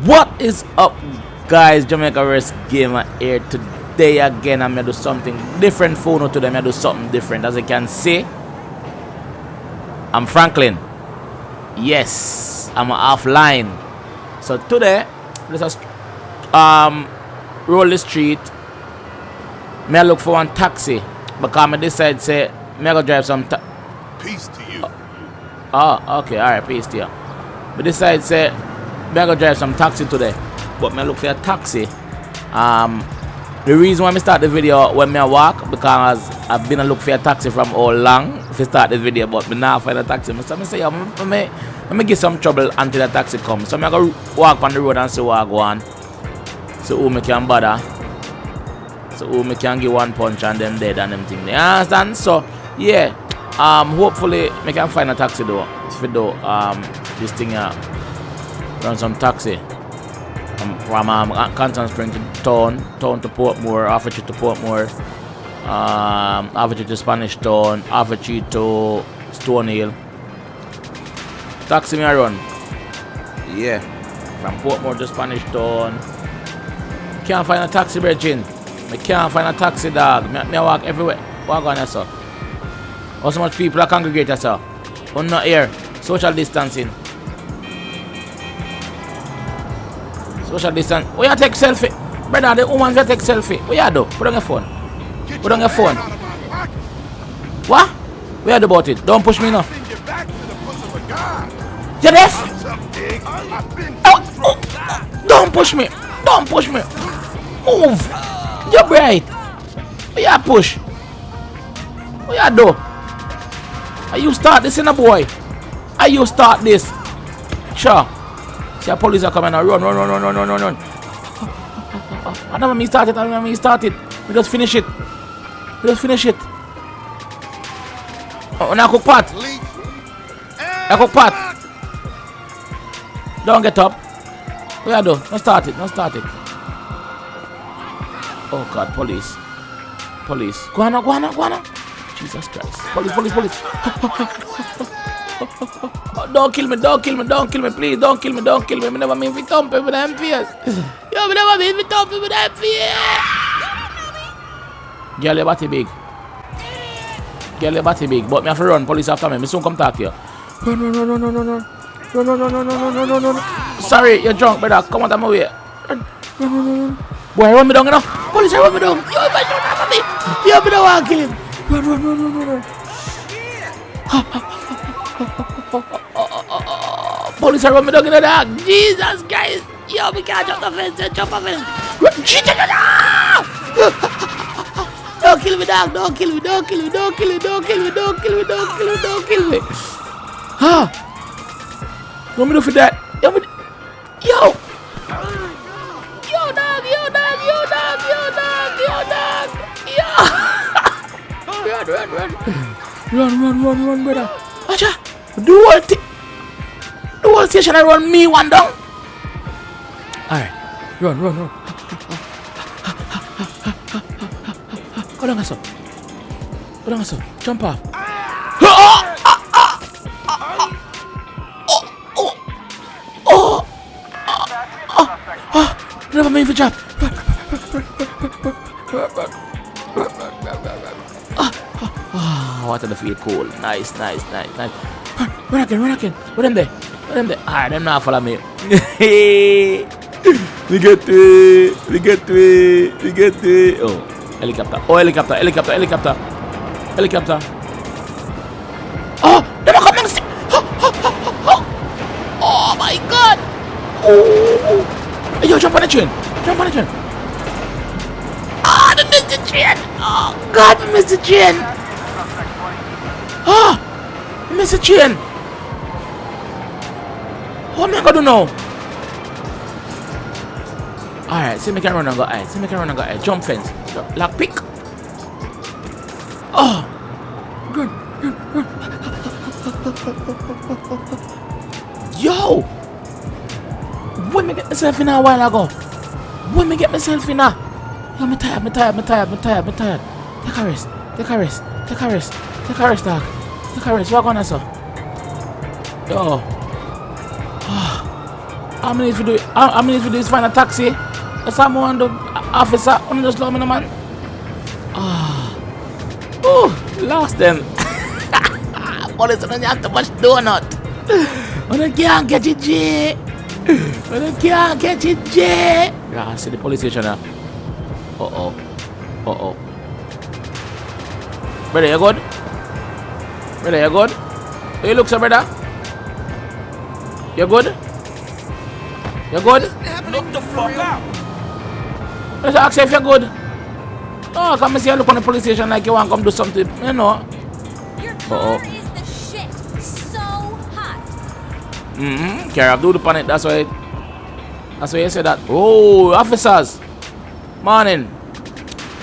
What is up, guys? Jamaica's Gamer here today again. I'm gonna do something different. Phone today, I'm gonna do something different. As you can see, I'm Franklin. Yes, I'm offline. So today, let's roll the street. Me look for one taxi because I decide say me go drive some. Peace to you. Oh, okay, all right, peace to you. But decide say me go drive some taxi today, but me look for a taxi. The reason why I start the video when me walk because I've been a look for a taxi from all long to start this video, but me now find a taxi. So I say, let me get some trouble until the taxi comes. So I go walk on the road and see what I go on. So who me can bother? So who me can give one punch and them dead and them thing. You understand? So yeah, hopefully me can find a taxi though. If you do this thing run some taxi from Canton Spring to town to Portmore, Offertree to Portmore, Offertree to Spanish Town, Offertree to Stonehill. Taxi me run. Yeah. From Portmore to Spanish Town. Can't find a taxi, Virgin. I can't find a taxi, dog. Me walk everywhere. Walk on here, sir. How so much people are congregated, sir? On not here. Social distancing. Social distance. Where you take selfie? Brother, the woman will take selfie. What you do? Put on your phone. Put on your phone. What? What you do about it? Don't push me now. You deaf? Oh, don't push me. Don't push me. Move. You're bright. What you push? What you do? Are you start this in a boy? Are you start this? Sure. See the police are coming now. Run. I don't want me start it. We just finish it. Oh, now cook pot. Don't get up. What you do? Don't start it. Oh God, police. Go on. Jesus Christ. Police. Don't kill me, please. Don't kill me. Me never mean to thump him with the MPS. Me never mean to thump him with the MPS. Girl, your body big. But me have to run. Police after me. Me soon come talk to you. Run. Sorry, you're drunk, brother. Come out of my way. Run. Boy, run me down, you know. Police, run me down. Yo, man, you not me. Yo, me don't want to kill him. Run. Police are running down in the dark. Jesus Christ. Yo, we can't jump the fence. Don't kill me, dog. Don't kill me. Huh? You want me to do for that? Yo. Run, brother. Acha. Do what? The whole station I run me one down. Alright. Run. Go down, sir. Jump off. Never made for jump. Water the field cool. Nice. Run again. What them there? Alright, them not follow me. We get to it. Oh, helicopter. Oh, them are coming. Oh my God. Oh. Hey, yo, jump on the train. Ah, they missed the train. Oh God, we missed the train. We missed the train. What am I gonna do now? Alright, see me can run and go high. Jump fence. Lock pick. Oh! Run. Yo! When me get myself in a while ago? Yo, me tired. Take a rest, dog. Take a rest. What gonna, sir? Yo. How many if you do? How many if you do is find a taxi? That's how I the officer. I'm just love me, no, man. Oh, lost them. Police don't have too much donut. I can't get it, Jay. I can't get it, Jay. Yeah, I see the police station now. Uh-oh. Brother, you good? Brother, you good? How you look, sir, brother? You good? You good? Look the fuck out. Let's ask you if you're good. Oh, come and see you look on the police station like you want to come do something. You know. Your car is the shit. So hot. Care do the panic. That's why you say that. Oh, officers. Morning.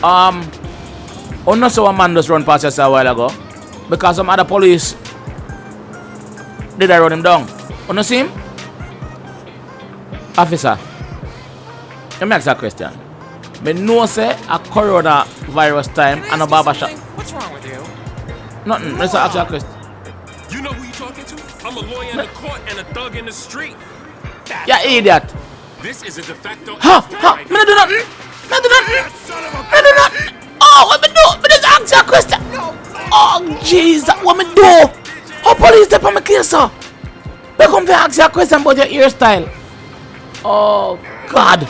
Oh, no, so a man just run past us a while ago. Because some other police did I run him down. You know see him? Officer. Let me ask you a question. I know say a coronavirus time and a barber shop. What's wrong with you? Nothing. Let's ask you a question. You know who you talking to? I'm a lawyer in the court and a thug in the street. Yeah, idiot. This is a de facto. Ha! Me not do nothing. Me do nothing. Oh, what me do? Me just ask you a question. Oh, jeez, what me do? How police step on my case, sir? They come to ask you a question about your hairstyle. Oh, God.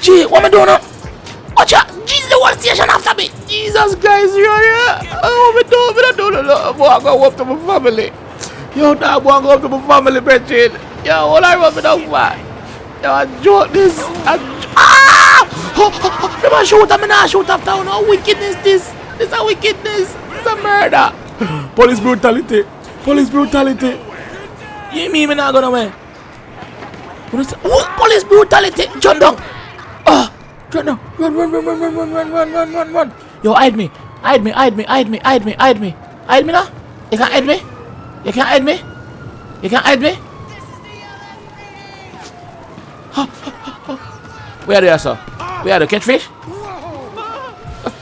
Gee, what me do now? Watch out. Jesus, the whole station after me. Jesus Christ, you're here. Oh, me do. Boy, I go up to my family. Yo, dog, boy, I go up to my family, Bridget. Yo, all I want me down for. Yo, I joke this. Let me shoot. I'm not shoot after. No wickedness, this. This is a wickedness. This is a murder. Police brutality. You mean me not gonna win? Police brutality. Jump down. Run down. Run. Yo, hide me now. You can't hide me. Where are they, sir? Where are the catfish?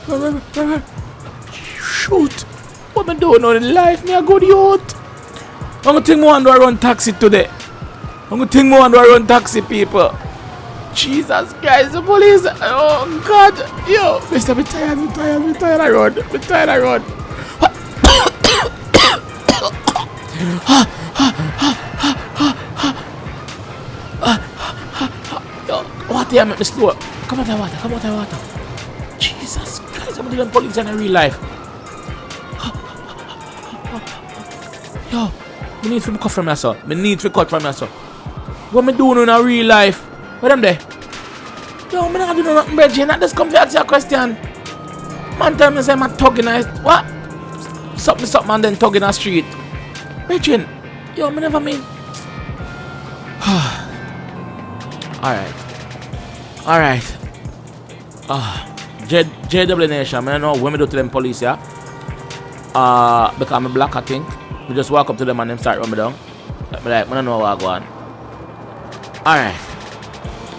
Run. Shoot. What am I doing on in life? Me a good youth. I'm gonna think more and run taxi today. People. Jesus Christ, the police. Oh God. Yo, Mr. Me tired. I run. Yo, water here make me slow. Come out the water. Jesus Christ, I'm doing police in real life. Yo, me need to cut from myself. What me doing in a real life? Where them there? Yo, me not doing nothing, Bridget. Not just come to ask you a question. Man tell me say I'm tugging a what? Something and then tugging a street. Bridget, yo, me never mean. Alright. JW Nation, I don't know what me do to them police, yeah? Because I'm black, I think. We just walk up to them and them start run me down. Like, I don't know what I go on. Alright.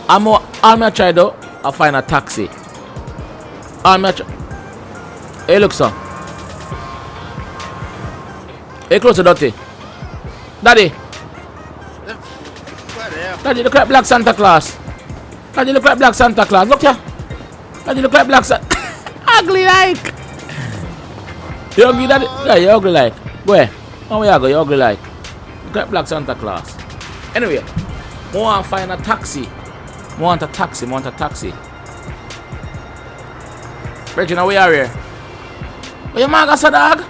I'm gonna try though. I'll find a taxi. Hey, look, son. Hey, close the dirty. Daddy, look like Black Santa Claus. Look here. Daddy, look like Black Santa. Ugly like. You ugly, Daddy? Yeah, you ugly like. Where? Oh, where you go? You ugly like. Look like Black Santa Claus. Anyway, I want to find a taxi. I want a taxi. Regina, where are you? Where your maga, so dog?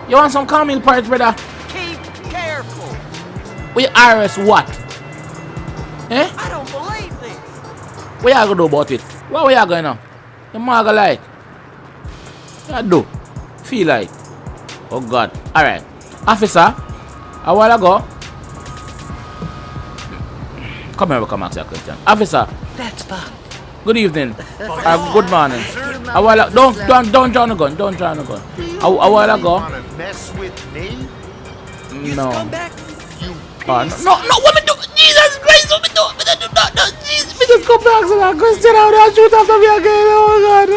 You want some caramel porridge, brother? Keep careful. Where RS what? Eh? I don't believe this. What you gonna do about it? What you going now? Your maga like? What you do? Feel like? Oh God. Alright. Officer, a while ago. Come here, come ask you a question. Officer. That's fine. Good evening. Good morning. A while ago, don't draw the gun. A while ago. Mess with me? No. You No, what me do? Jesus Christ, what me do? No, Jesus, me just come back to that question. I'll shoot after me again. Oh God.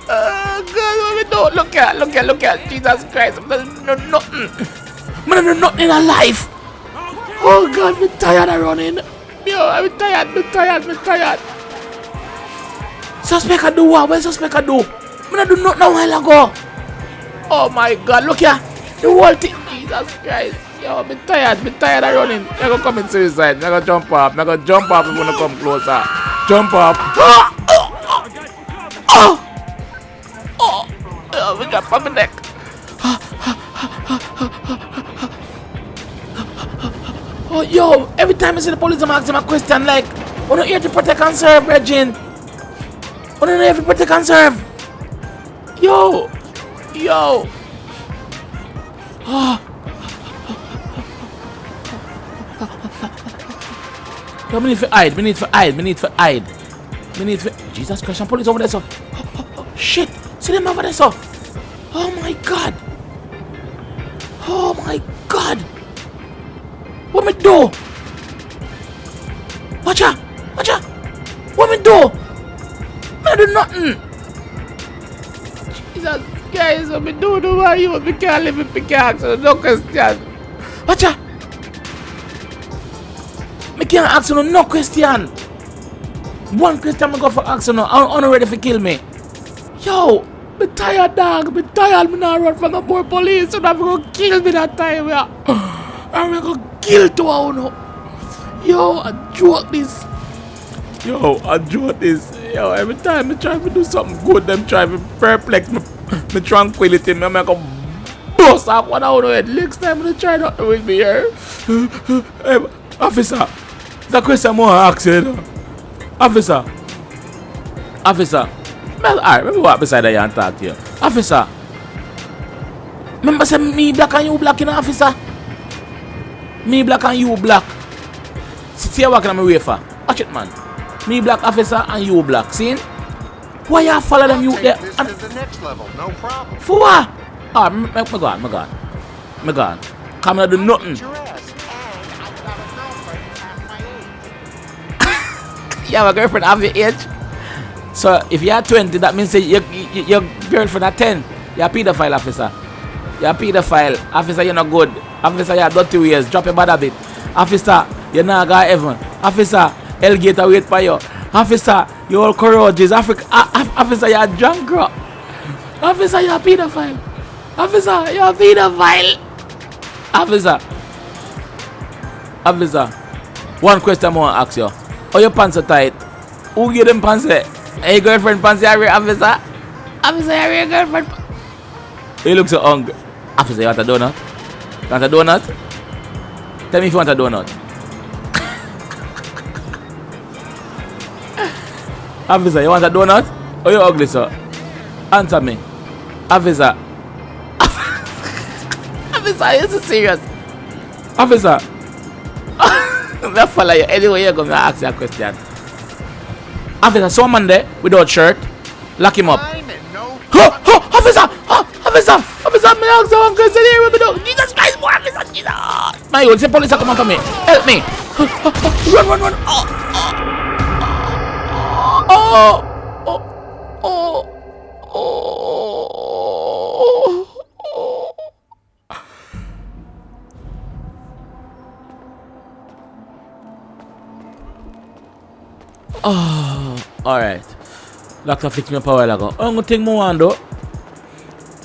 Oh God, what me do? Look at. Jesus Christ. No, nothing. Man, I do nothing in a life. Oh God, me tired of running. Yo, I'm tired. Suspect I do what? What suspect I do? Man, I do nothing a while ago. Oh my God, look here. The whole thing. Jesus Christ. Yo, I'm tired of running. I'm gonna commit suicide. I'm gonna jump off. if you wanna come closer. Jump off. Oh, we got on my neck. Oh, yo, every time I see the police, I'm asking a question like, we're not here to protect and serve, Regine. We're not here to protect and serve. Yo. Oh. Yo, we need to hide. Jesus Christ, some police over there, so. Oh, shit. See them over there, so. Oh my God. What me do? Watch out. What me do? I do nothing. Jesus Christ, what me do? No why you me can't live in pickaxe, so no question. Watch out. Me can't ask you no question. One question me go for ask you no. I'm ready for kill me. Yo, me tired dog. Me not run from the more police. So I'm gonna kill me that time. Yeah. I'm gonna kill two of you. Yo, I joke this. Yo, every time I try to do something good, them try to perplex my tranquility. Me make a bust off one out of it. Next time they try not to with me here. Hey, officer, the question I want to ask you. Officer. Alright, let me walk beside you and talk to you. Officer. Remember say me black and you black, you know, officer? Me black and you black. See you walking on my wafer. Watch it, man. Me black officer and you black. See? Why you follow them you there? This to the next level, no problem. For what? Ah, me gone. Come here do nothing. Your ass. And I've got a girlfriend half my age. You have a girlfriend half your age? So if you are 20, that means your girlfriend at 10. You're a pedophile, officer. Officer, you're not good. Officer, you're dirty ways. Drop your bad habit. Officer, you're not going heaven. Officer, alligator wait for you. Officer, you're all courageous. Officer, you're a drunk girl. Officer, you're a pedophile. Officer, one question I want to ask you. How your pants are tight? Who gave them pants? Hey, girlfriend pants, you're officer? Officer, you're your girlfriend. You look so hungry. Officer, you want a donut? Tell me if you want a donut. Officer, you want a donut? Or you ugly, sir? Answer me. Officer. Officer, are you so serious? Officer. I'll follow you anyway you're going to ask you a question. Officer, someone there without shirt, lock him up. Officer, me ask you one question here with me now. Jesus Christ, boy, officer, Jesus. My old, say police come after me. Help me. Run. Alright. Doctor fixed me up a while ago. I'm gonna take more one though.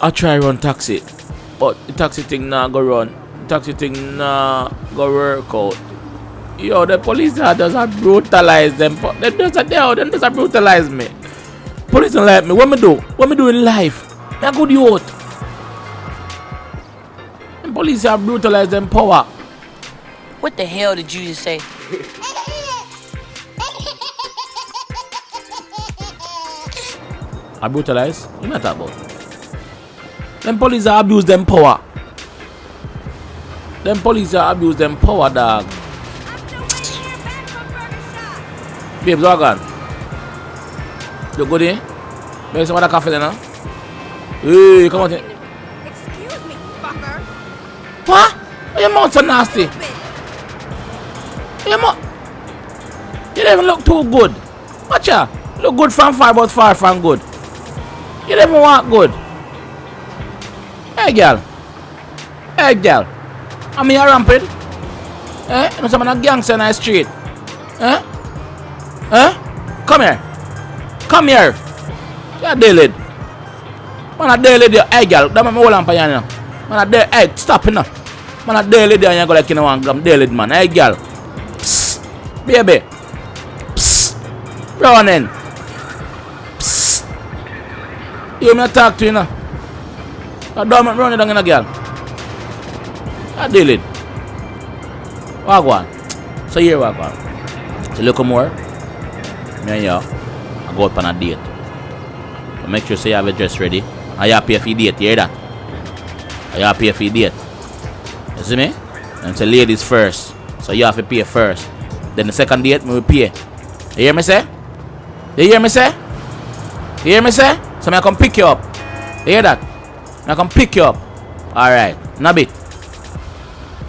I try run taxi. But the taxi thing not go run. The taxi thing not go work out. Yo, the police just brutalize them. They just brutalize me. Police don't like me. What me do? What me do in life? Me a good youth. And police have brutalized them power. What the hell did you just say? I brutalize? You not talk about? Them police have abused them power. Them police have abused them power, dog. Babes, what gone? You good in? Maybe some other coffee then, huh? Hey, come on in. Excuse me, fucker. What? Why your mouth so nasty? Your mouth. You don't even look too good. Watch ya. Look good from far, but far from good. You don't even want good. Hey, girl. I'm here rampant. Eh? You know some of the gangster in the street. Eh? Eh? Come here. Come here. You're delayed. Man, I delayed your egg, girl. That man, hold on, man. Man, I delayed. Hey, stop enough. Man, I delayed you and you go like you know one gram. Delayed, man. Hey, girl. Psst. Baby. Psst. Running. Psst. You me talk to you now. I don't run you down in a girl. I delayed. What go on? So here what go on. So look more. Me and you, I go out on a date. So make sure so you have a dress ready. And you pay for your date, you hear that? And you pay for your date. You see me? And it's ladies first. So you have to pay first. Then the second date, we will pay. You hear me say? You hear me say? You hear me say? So I come pick you up. You hear that? I come pick you up. Alright. Nabit.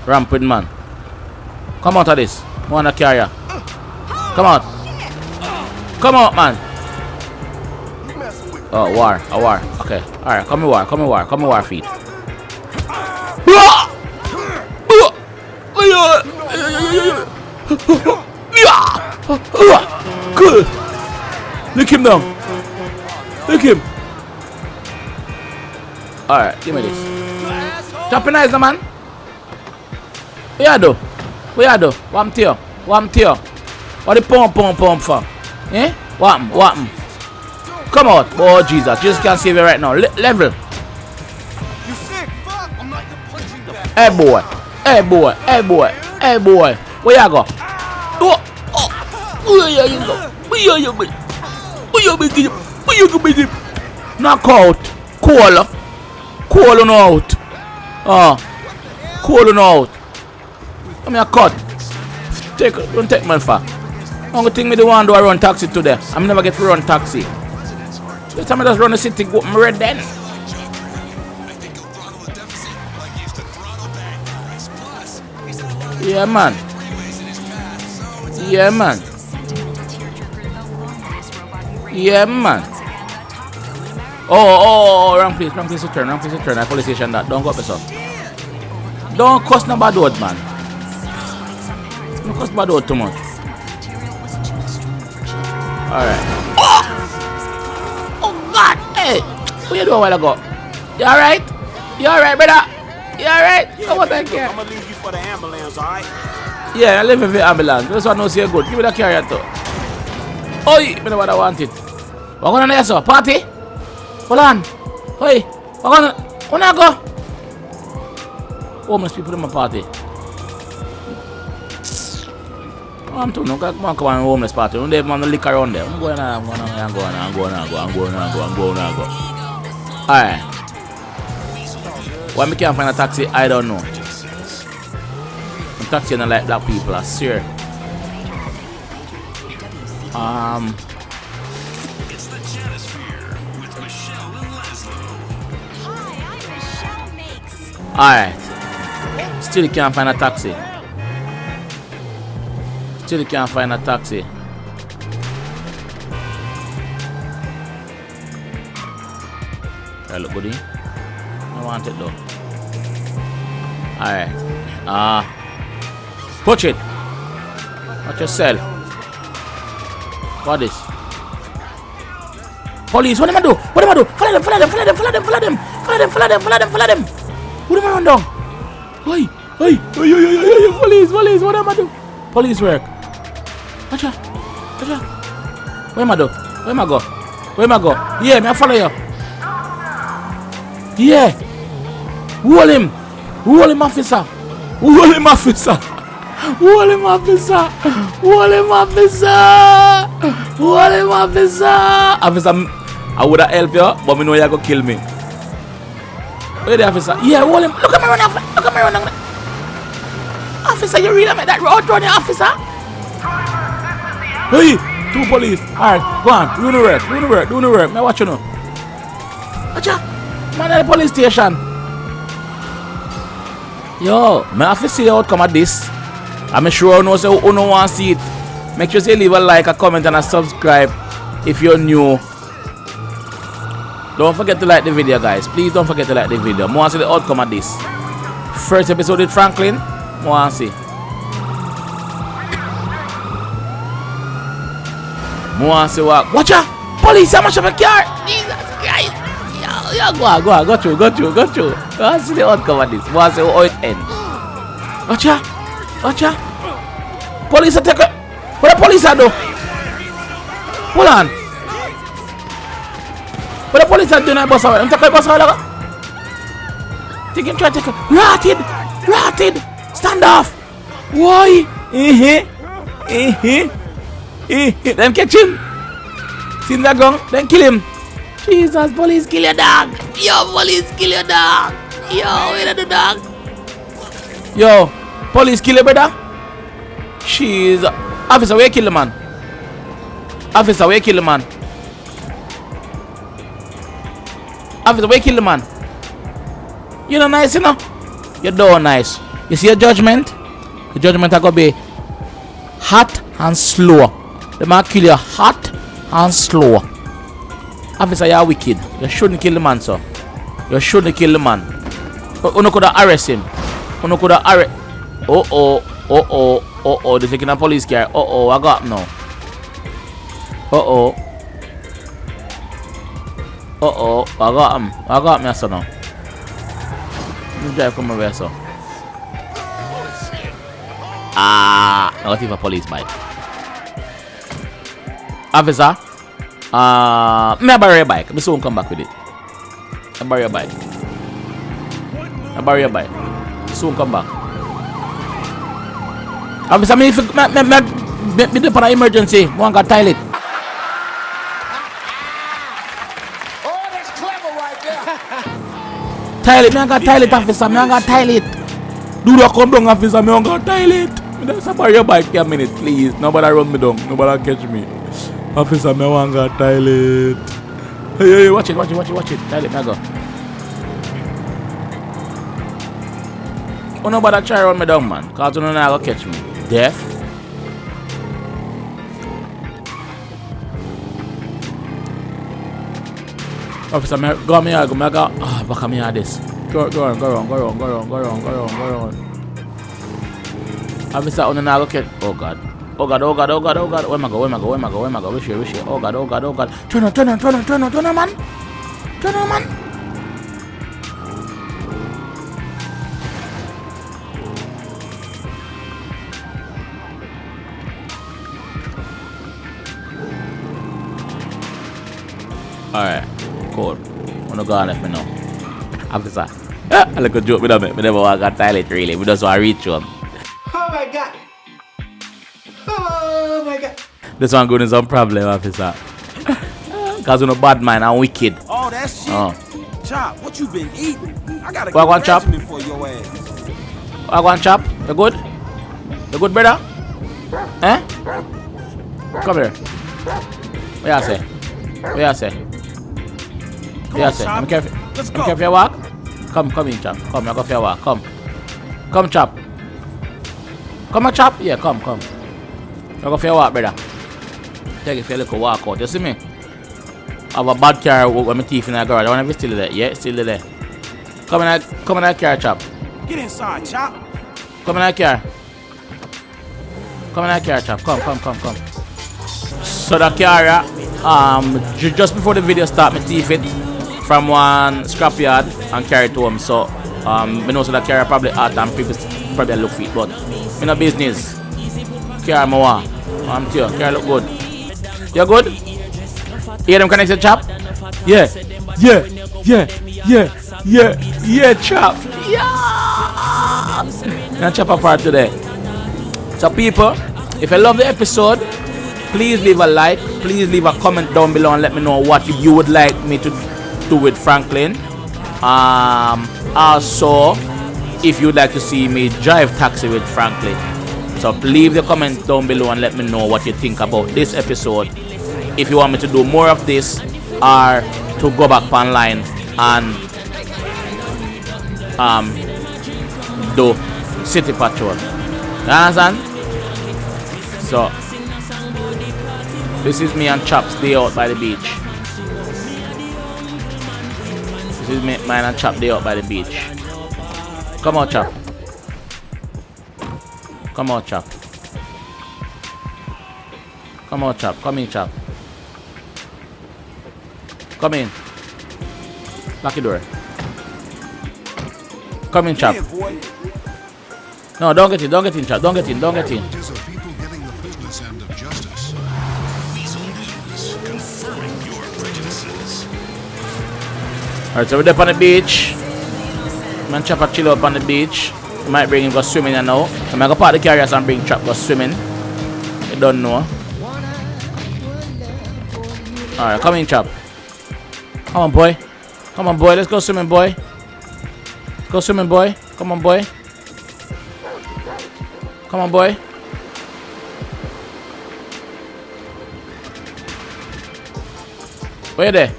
Rampant man. Come out of this. I want to carry you. Come out. Come out, man. Oh, war. A war. Okay. Alright. Come here, war. Come here, war. Come here, war feet. Good. Lick him down. Lick him. Alright. Give me this. Chopping eyes, man. What you do? What you do? What I'm tear? What I'm tear? What the pump for? Eh? What happened? Come out. Oh, Jesus. Jesus can't save you right now. Level. You sick? Fuck! I'm not your punching bag. Hey, boy. Hey, boy. Hey, boy. Hey, boy. Where you go? Oh. Where you go? Where you be? Where you be? Where you be? Knock out. Cool. Cool on out. Cool on out. Come here, cut. Don't take man for. Only thing me the one do I run taxi today. I'm never get to run taxi. This time I just run the city, go I'm red then. Yeah, man. Yeah, man. Yeah, man. Oh, wrong place to turn. I police station that. Don't go up yourself. Don't cuss no bad word, man. Don't cuss bad word too much. Alright. Oh God! Hey! What you do a while ago? You alright? You alright, brother? You alright? Yeah, Come on, thank you. I'm gonna leave you for the ambulance, alright? Yeah, I live in the ambulance. This one knows you're good. Give me the carrier too. Oi! I know what I want it. What going on there, sir? Party? Hold on. Oi! What going on? Where I go? Homeless people in my party. I'm too no come on homeless party. Don't even want to lick around there. I'm going on. Alright. Why me can't find a taxi? I don't know. I'm taxi don't like black people, I swear. Alright. Still can't find a taxi. Still can't find a taxi. Try look good. I want it though. Alright. Push it. Watch yourself. What is? Police, what am I do? What am I do? Follow them. What am I doing? Hey. Police, what am I do? Police work. Acha. Where am I do? Where am I go? Yeah, me I follow you. Yeah. Hold him, officer. Officer, I would have helped you, but me know you're going to kill me. Where the officer? Yeah, hold him. Look at me run. Officer, you really made that road running, officer? Hey, 2 police. Alright, go on. Do the work. Me watch you now. Acha, man at the police station. Yo, me have to see the outcome of this. I'm sure you know say you don't want to see it. Make sure you leave a like, a comment, and a subscribe if you're new. Don't forget to like the video, guys. Please don't forget to like the video. I want to see the outcome of this. first episode with Franklin. Want to see. Want to see what? Watch out! Police! I'm mash up a car! Jesus Christ! Yo, go through. Go and see the outcome of this. Want to see how it ends. Watch out! Police are taking. What the police are do? Hold on. What the police are doing? I'm taking the bus away. Take him, try to take him. Rotted! Stand off! Why? Them catch him. See that gun? Then kill him. Jesus, police kill your dog. Yo, police kill your dog. Yo, where the dog? Yo, police kill your brother. Jeez. Officer, where kill the man? Officer, where kill the man? You know nice, you know? You don't nice. You see your judgment? The judgment are gonna be hot and slow. They might kill you hot and slow. Officer, you're wicked. You shouldn't kill the man, sir. You shouldn't kill the man. You could have arrested him. You could have arrested. They're taking a police car. I got him now. I got him, sir, now. You drive from over here, sir. What if a police bike? Officer, may I borrow your bike? I soon come back with it. I borrow your bike. Soon come back. Officer, me the for an emergency. One got toilet. Oh, that's clever right there. Toilet, me got toilet, officer. Me got toilet. Do not come down, officer. Me got toilet. Just borrow your bike for a minute, please. Nobody run me down. Nobody catch me. Officer, me want got toilet. Hey, watch it. Toilet, me go. Oh, nobody try run me down, man. Cause you don't know how to catch me. Deaf. Officer, me go me go. Back of me at this. Go around. Officer, on the catch. Oh God. Where am I go? Wish you. Oh God. Turn on, man. Alright, cool. Wanna go and let me know. Officer. I look a joke with him. We never want to toilet really. We just want to reach him. Oh my God. This one good is some problem, officer. Cause you're no bad man and wicked. Oh, that shit. Chop, what you been eating? I gotta What one, get Chop? regimen for your ass. I want chop. You good? You good, brother? Eh? Come here. What you say? Come on, Chop. I'm careful. Let's I'm go. careful your walk. Come in, chop. Come, you go for your walk. Come, chop. Come on, chop. Yeah, come. You go for your walk, brother. Take it for a little walk out. You see me? I have a bad car with my teeth in the garage. I want to be still there. Yeah, still there. Come in that car, chop. Get inside, Chop. Come in that car, chop. Come. So the car, just before the video start, me thief it from one scrapyard and carry it home. So, me know so the car probably hot and people probably look for it, but me no business. Car me want. I'm tell you, car look good. You good? Hear them connected, chop? Yeah, chop. Yeah. And chop apart today. So people, if you love the episode, please leave a like, please leave a comment down below and let me know what you would like me to do with Franklin. Also, if you'd like to see me drive taxi with Franklin. So leave the comment down below and let me know what you think about this episode. If you want me to do more of this or to go back online and do city patrol. You understand? So this is me and Chop's day out by the beach. This is me, mine and Chop day out by the beach. Come on, chap. Come on, chap. Come on, chap. Come in, chap. Come in. Lock the door. Come in, chap. Yeah, boy. No, don't get in, chap. Don't get in. Images of people getting the business end of justice. Weasel News, confirming your prejudices. Alright, so we're up on the beach. Man, chap a chill up on the beach. I might bring him go swimming now. So I'm gonna park the carriers and bring Chap go swimming. You don't know. Alright, come in, Chap. Come on, boy. Come on, boy. Let's go swimming, boy. Go swimming, boy. Come on, boy. Come on, boy. Where you there?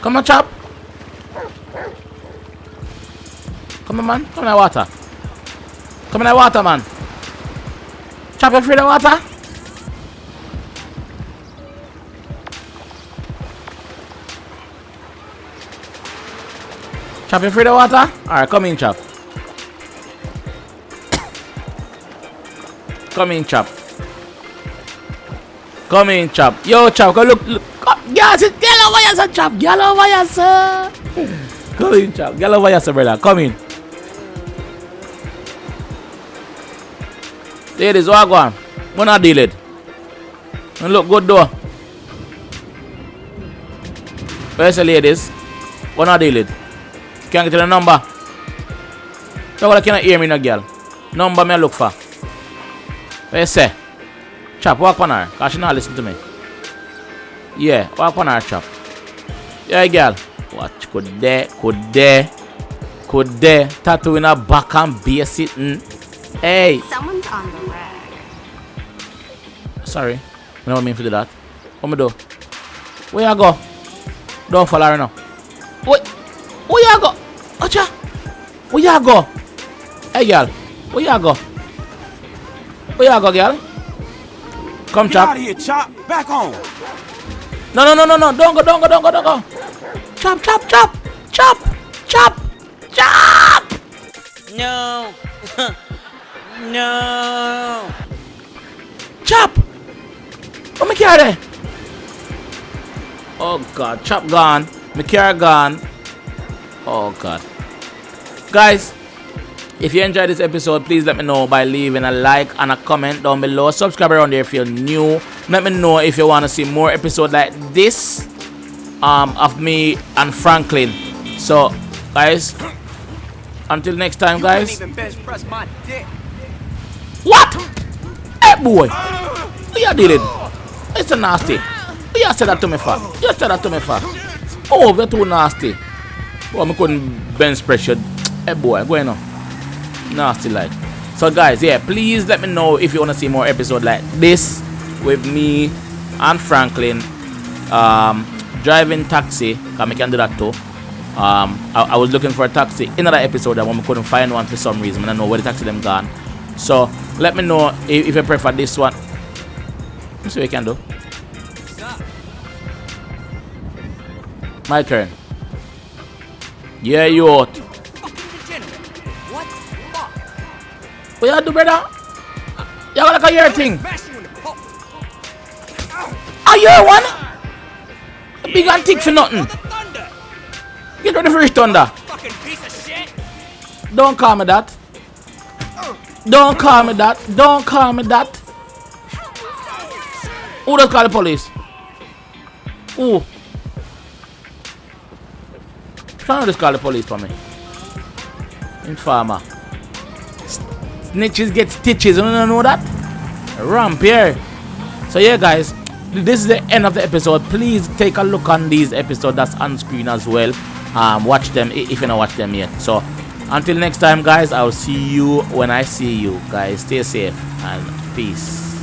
Come on, Chap. Come on, man. Come in the water. Come in the water, man. Chap, you afraid of water? Chap, you afraid of water? Alright, come in, Chap. Come in, Chap. Come in, Chap. Yo, Chap, go look. Yes, it's get over here, sir, Chap. Get over here, sir. Come in, Chap. Get over here, sir, brother. Come in. Ladies, what go on? We're not dealing. And look, good door. Where's the ladies? We're not dealing. Can't get the number. You cannot hear me, no girl. Number me look for. What you say? Chap, walk on her. Because she not listen to me. Yeah, walk on her, Chap. Yeah, girl. Watch, could there. Tattoo in her back and be sitting. Hey. Someone's on the rag. Sorry. I don't mean to do that. What me do? Where you go? Don't follow her now. Where you go? Ocha. Where you go? Hey, girl. Where you go? Where you go, girl? Come, Get Chap. out of here, Chop. Back home. No. Don't go. Chop. No. No. Chop. What me car there? Oh God, Chop gone. My car gone. Oh God. Guys, if you enjoyed this episode, please let me know by leaving a like and a comment down below. Subscribe around there if you're new. Let me know if you want to see more episodes like this of me and Franklin. So, guys, until next time, guys. What? Hey, boy. What you dealing? It's a nasty. What you said that to me for? You said that to me for? Oh, you're too nasty. Oh, I couldn't bench press you. Hey, boy, go on. Nasty like. So guys, yeah, please let me know if you want to see more episodes like this with me and Franklin driving taxi, because I can do that too. I was looking for a taxi in another episode that one couldn't find one for some reason. I don't know where the taxi them gone. So let me know if you prefer this one. Let's see what you can do. My turn. Yeah, you out. What you do, brother? You got like a year thing. A year one? Big and thick for nothing. Get ready for his thunder. Don't call me that. Don't call me that. Don't call me that. Who does call the police? Who? Trying to just call the police for me. Informer. Snitches get stitches. You don't know that? Ramp here. So yeah, guys, this is the end of the episode. Please take a look on these episodes that's on screen as well. Watch them if you don't watch them yet. So until next time, guys, I'll see you when I see you. Guys, stay safe and peace.